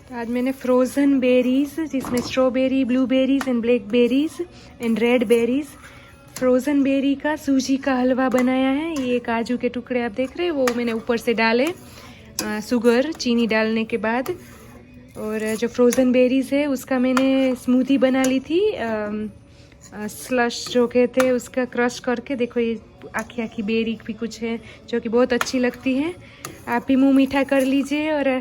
तो आज मैंने फ्रोज़न बेरीज़ जिसमें strawberry, blueberries and blackberries and red berries, frozen berry का सूजी का हलवा बनाया है। ये काजू के टुकड़े आप देख रहे हैं वो मैंने ऊपर से डाले शुगर चीनी डालने के बाद। और जो फ्रोज़न बेरीज़ है उसका मैंने स्मूदी बना ली थी, स्लश जो कहते हैं उसका क्रश करके। देखो ये आखी आखी बेरी भी कुछ है जो कि बहुत अच्छी लगती है। आप भी मुँह मीठा कर लीजिए। और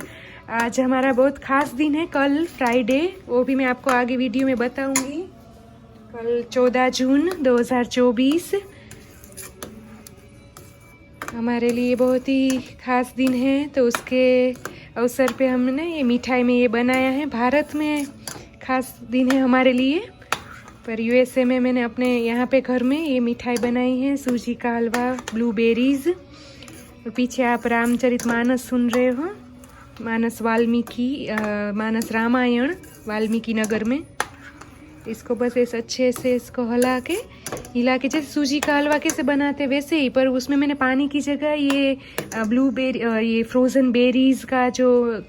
आज हमारा बहुत ख़ास दिन है, कल फ्राइडे, वो भी मैं आपको आगे वीडियो में बताऊंगी। कल 14 जून 2024 हमारे लिए बहुत ही ख़ास दिन है। तो उसके अवसर पे हमने ये मिठाई में ये बनाया है। भारत में ख़ास दिन है हमारे लिए, पर यूएसए में मैंने अपने यहाँ पे घर में ये मिठाई बनाई है, सूजी का हलवा, ब्लूबेरीज़। और पीछे आप रामचरितमानस सुन रहे हो, मानस वाल्मीकि, मानस रामायण वाल्मीकि नगर में। इसको बस ऐसे अच्छे से इसको हिला के जैसे सूजी का हलवा कैसे बनाते वैसे ही, पर उसमें मैंने पानी की जगह ये ब्लूबेरी, ये फ्रोज़न बेरीज़ का जो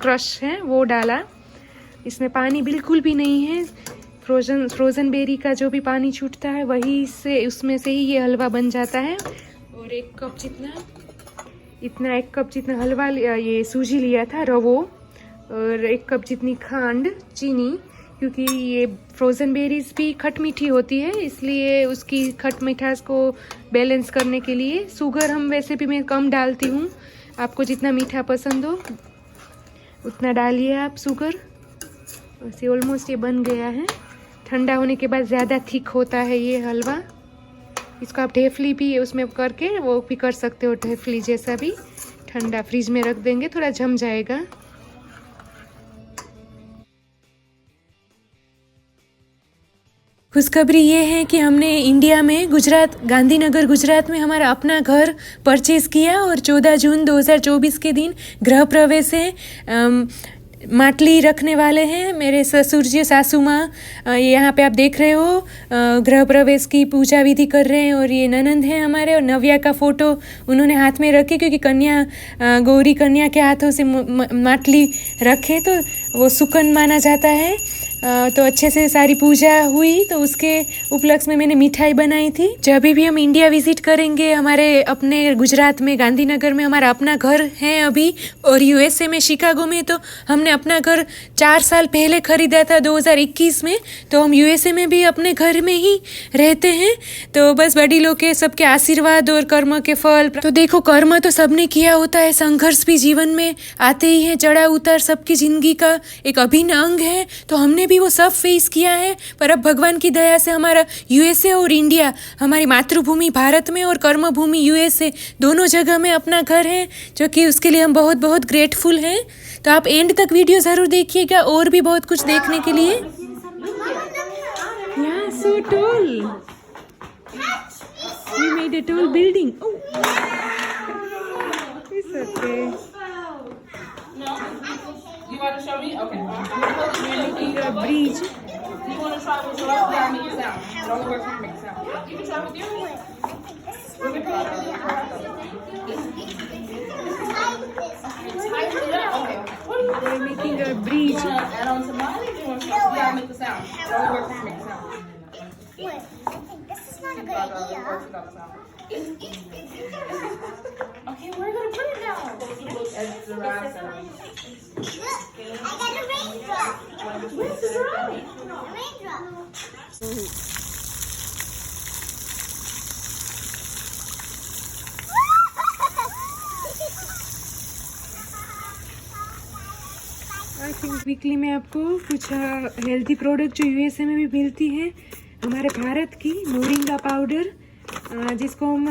क्रश है वो डाला। इसमें पानी बिल्कुल भी नहीं है। फ्रोज़न बेरी का जो भी पानी छूटता है वही से उसमें से ही ये हलवा बन जाता है। और एक कप जितना हलवा ये सूजी लिया था रवो, और 1 कप जितनी खंड चीनी, क्योंकि ये फ्रोज़न बेरीज़ भी खट मीठी होती है इसलिए उसकी खट मिठास को बैलेंस करने के लिए शुगर हम वैसे भी मैं कम डालती हूँ। आपको जितना मीठा पसंद हो उतना डालिए आप शुगर। वैसे ऑलमोस्ट ये बन गया है। ठंडा होने के बाद ज़्यादा थिक होता है ये हलवा। इसको आप ढेफली भी उसमें करके वो भी कर सकते हो, ढेफली जैसा भी। ठंडा फ्रिज में रख देंगे थोड़ा जम जाएगा। खुशखबरी ये है कि हमने इंडिया में गांधीनगर गुजरात में हमारा अपना घर परचेज़ किया और 14 जून 2024 के दिन गृह प्रवेश है। माटली रखने वाले हैं मेरे ससुर जी, सासू माँ। ये यहाँ पे आप देख रहे हो गृह प्रवेश की पूजा विधि कर रहे हैं। और ये ननंद हैं हमारे, और नव्या का फ़ोटो उन्होंने हाथ में रखे क्योंकि कन्या, गौरी कन्या के हाथों से माटली रखे तो वो सुकन माना जाता है। तो अच्छे से सारी पूजा हुई, तो उसके उपलक्ष्य में मैंने मिठाई बनाई थी। जब भी हम इंडिया विजिट करेंगे, हमारे अपने गुजरात में गांधीनगर में हमारा अपना घर है अभी, और यूएसए में शिकागो में तो हमने अपना घर 4 साल पहले खरीदा था 2021 में। तो हम यूएसए में भी अपने घर में ही रहते हैं। तो बस बड़ी लोग के सबके आशीर्वाद और कर्म के फल। तो देखो कर्म तो सबने किया होता है, संघर्ष भी जीवन में आते ही हैं, चढ़ाव उतार सबकी जिंदगी का एक अभिन्न अंग है। तो हमने भी वो सब फेस किया है, पर अब भगवान की दया से हमारा यूएसए और इंडिया, हमारी मातृभूमि भारत में और कर्मभूमि यूएसए, दोनों जगह में अपना घर है, जो कि उसके लिए हम बहुत बहुत ग्रेटफुल हैं। तो आप एंड तक वीडियो ज़रूर देखिएगा, और भी बहुत कुछ देखने के लिए। Yeah, so tall. We made a tall building. Oh. It's okay. You want to show me? Okay. We're making a bridge. You want to try with yours? Yeah, make a sound. It only works when you make a sound. You can try with yours. We're making a bridge. You want to add on some money? You want to try? Yeah, make the sound. It only works when you make a sound. This is not a good idea. Okay, we're gonna put it down. It's the round sound. I got a raindrop. Where's the drum? A raindrop. I think weekly में आपको कुछ healthy product जो USA में भी मिलती है, हमारे भारत की मोरिंगा पाउडर, जिसको हम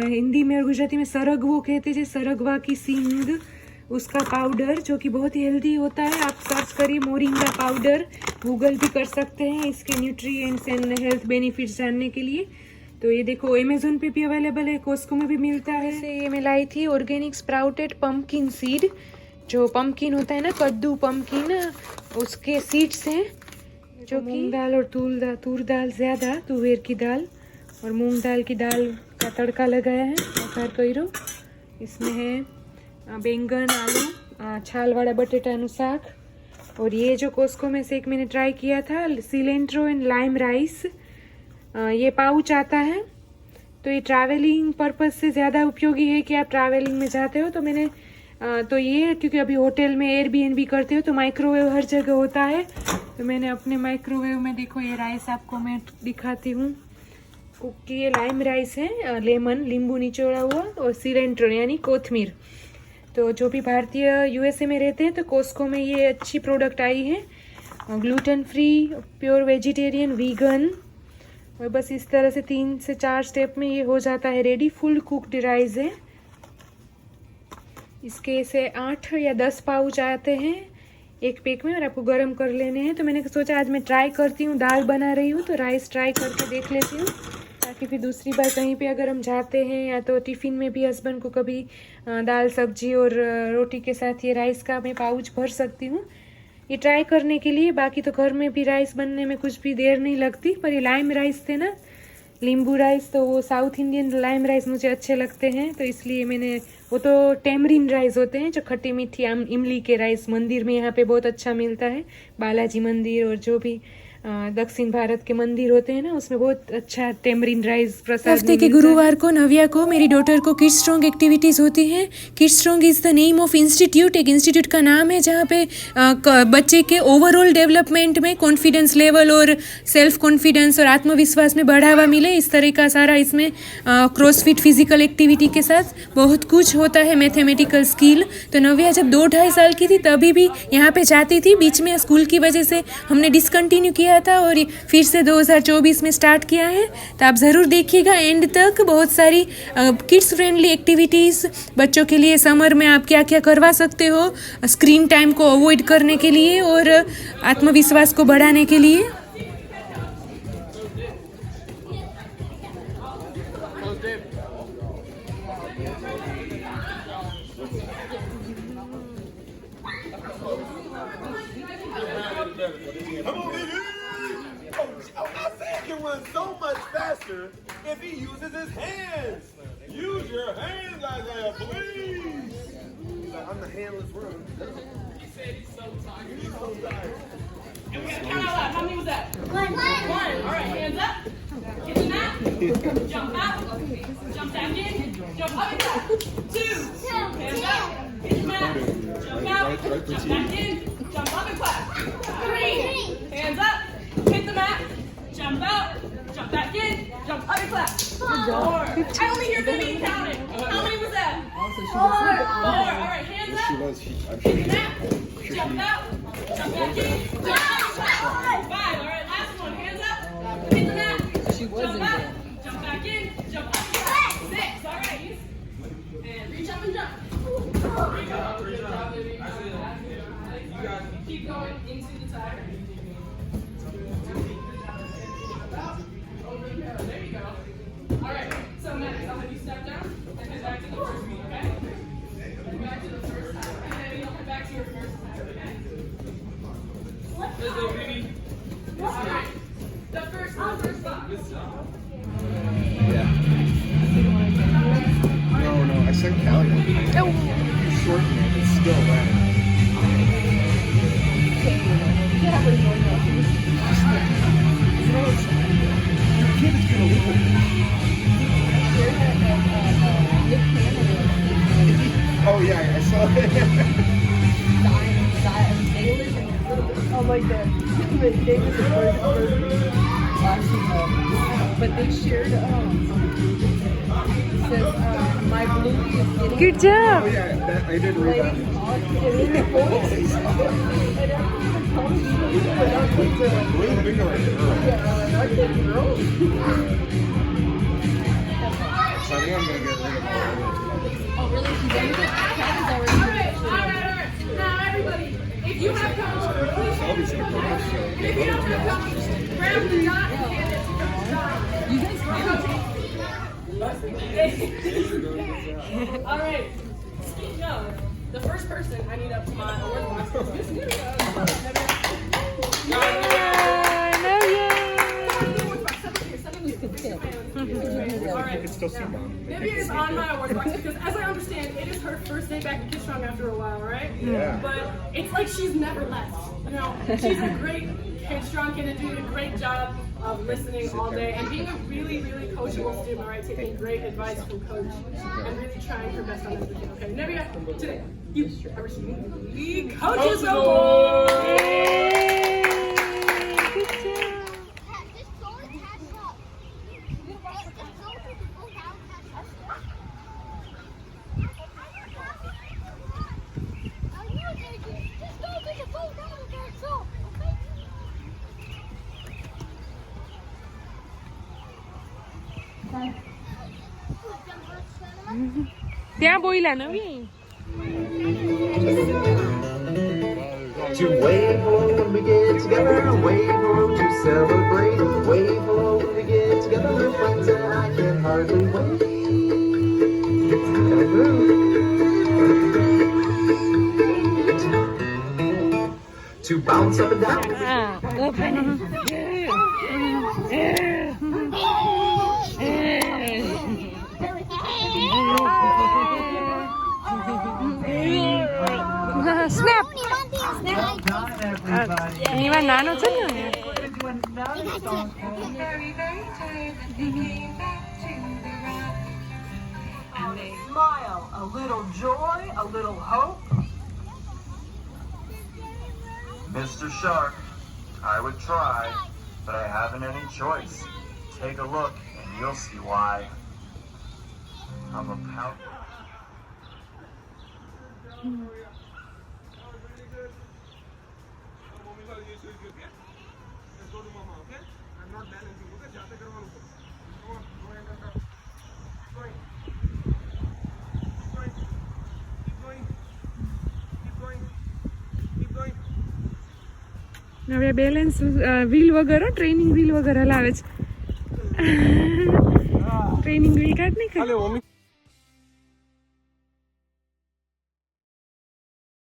हिंदी में और गुजराती में सरगवो कहते हैं, जैसे सरगवा की सींग, उसका पाउडर जो कि बहुत ही हेल्दी होता है। आप सर्च करिए मोरिंगा पाउडर, गूगल भी कर सकते हैं इसके न्यूट्रिएंट्स एंड हेल्थ बेनिफिट्स जानने के लिए। तो ये देखो अमेजोन पे भी अवेलेबल है, कोस्को में भी मिलता है। ये मैं लाई थी ऑर्गेनिक स्प्राउटेड पम्पकिन सीड, जो पम्पकिन होता है ना, कद्दू पम्पकिन, उसके सीड्स हैं, जो मूंग दाल और तूर दाल, ज़्यादा तुवेर की दाल और मूंग दाल की दाल का तड़का लगाया है। वघार कर्यो। इसमें है बैंगन, आलू, छालवाड़ा बटेटाનું શાક, और ये जो कोस्को में से एक मैंने ट्राई किया था सिलेंट्रो एंड लाइम राइस, ये पाउच आता है। तो ये ट्रैवलिंग पर्पस से ज़्यादा उपयोगी है कि आप ट्रैवलिंग में जाते हो। तो मैंने तो ये क्योंकि अभी होटल में एयरबीएनबी करते हो तो माइक्रोवेव हर जगह होता है, तो मैंने अपने माइक्रोवेव में देखो ये राइस आपको मैं दिखाती हूँ। कुक ये लाइम राइस है, लेमन नींबू निचोड़ा हुआ, और सिलेंट्रो यानी कोथमीर। तो जो भी भारतीय यूएसए में रहते हैं तो कोस्को में ये अच्छी प्रोडक्ट आई है, gluten free, pure vegetarian, vegan. और बस इस तरह से 3 से 4 स्टेप में ये हो जाता है रेडी। फुल कुक्ड राइस है। इसके से 8 या 10 पाउच आते हैं एक पैक में और आपको गर्म कर लेने हैं। तो मैंने सोचा आज मैं ट्राई करती हूँ, दाल बना रही हूँ तो राइस ट्राई करके देख लेती हूँ, ताकि फिर दूसरी बार कहीं पे अगर हम जाते हैं या तो टिफ़िन में भी हस्बैंड को कभी दाल सब्जी और रोटी के साथ ये राइस का मैं पाउच भर सकती हूँ। ये ट्राई करने के लिए, बाकी तो घर में भी राइस बनने में कुछ भी देर नहीं लगती। पर ये लाइम राइस थे ना, नींबू राइस, तो वो साउथ इंडियन लाइम राइस मुझे अच्छे लगते हैं, तो इसलिए मैंने, वो तो टेमरिन राइस होते हैं जो खट्टी मीठी इमली के राइस मंदिर में यहाँ पे बहुत अच्छा मिलता है, बालाजी मंदिर और जो भी दक्षिण भारत के मंदिर होते हैं ना उसमें बहुत अच्छा टेमरिन राइस प्रसाद। हफ्ते के गुरुवार को नव्या को, मेरी डॉटर को किड्स स्ट्रॉन्ग एक्टिविटीज़ होती हैं। Kids strong is the name of institute, एक इंस्टीट्यूट का नाम है जहाँ पे बच्चे के ओवरऑल डेवलपमेंट में कॉन्फिडेंस लेवल और सेल्फ कॉन्फिडेंस और आत्मविश्वास में बढ़ावा मिले, इस तरह का सारा इसमें क्रॉसफिट फिजिकल एक्टिविटी के साथ बहुत कुछ होता है, मैथमेटिकल स्किल। तो नव्या जब 2-2.5 साल की थी तभी भी यहाँ पे जाती थी, बीच में स्कूल की वजह से हमने डिसकंटिन्यू किया था और फिर से 2024 में स्टार्ट किया है। तो आप ज़रूर देखिएगा एंड तक, बहुत सारी किड्स फ्रेंडली एक्टिविटीज़ बच्चों के लिए समर में आप क्या क्या करवा सकते हो स्क्रीन टाइम को अवॉइड करने के लिए और आत्मविश्वास को बढ़ाने के लिए। Run so much faster if he uses his hands. Use your hands, Isaiah, please. He's like, I'm the handless runner. He said he's so tired. He's so tired. And we got to count out loud. How many was that? 1. 1. All right, hands up. Get the mat. Jump out. Jump back in. Jump up and down. 2. Hands up. Hit the mat. Jump out. Jump back in. Jump up and clap. 3. Hands up. Hit the mat. Jump out. Jump back in. Jump up and clap. 4. I only hear Vivian counting. How many was that? 4. All right, hands up. Hit the mat. Jump out. Jump back in. Jump up and clap. 5. All right, last one. Hands up. Hit the mat. Jump out. Jump back in. Jump up and clap. 6. All right. And reach up and jump. Reach up. Reach up. Keep going into the tire. There you go. All right. So next, I'll have you step down and head back to the first one, okay? Head back to the first time, and then you'll head back to your first time, okay? Let's go, baby. All right. The first box. Yeah. No, I said Callie. No. Short man, it's still that. Oh yeah, I saw it. Oh my god. David but they shared it says my blue is getting Good job. Oh yeah, that, I did read that. Blue bigger right girl. So I think I'm gonna get rid of all Oh really? Cat is already All right. Now, everybody, if you have cones, please I'll be sitting for this show. if you don't have cones, grab the dot and hand it to the You guys can. All right. No, the first person I need up to my Something we could fit. All right. Nivea is on my awards box because, as I understand, it is her first day back at Kids Strong after a while, right? Yeah. But it's like she's never left. You know, she's a great Kids Strong kid and doing a great job of listening all day and being a really, really coachable student, right? Taking great advice from coach and really trying her best on everything. Okay, Nivea, today you are receiving the Coaches Award. Just go and catch up. Just go to the full down catch up. Just go to the full down catch up, okay? ત્યાં બોયલા નવી To wave hello when we get together, wave hello to celebrate, wave hello when we get together, friends and I can hardly wait. To bounce up and down. Snap એવા નાનો છે ને Smile, a little joy, a little hope. Mr. Shark, I would try, but I haven't any choice. Take a look and you'll see why. I'm a pout. હવે balance wheel વગર training wheel વગર હલાવે છે training wheel કાઢ નહીં ખાલી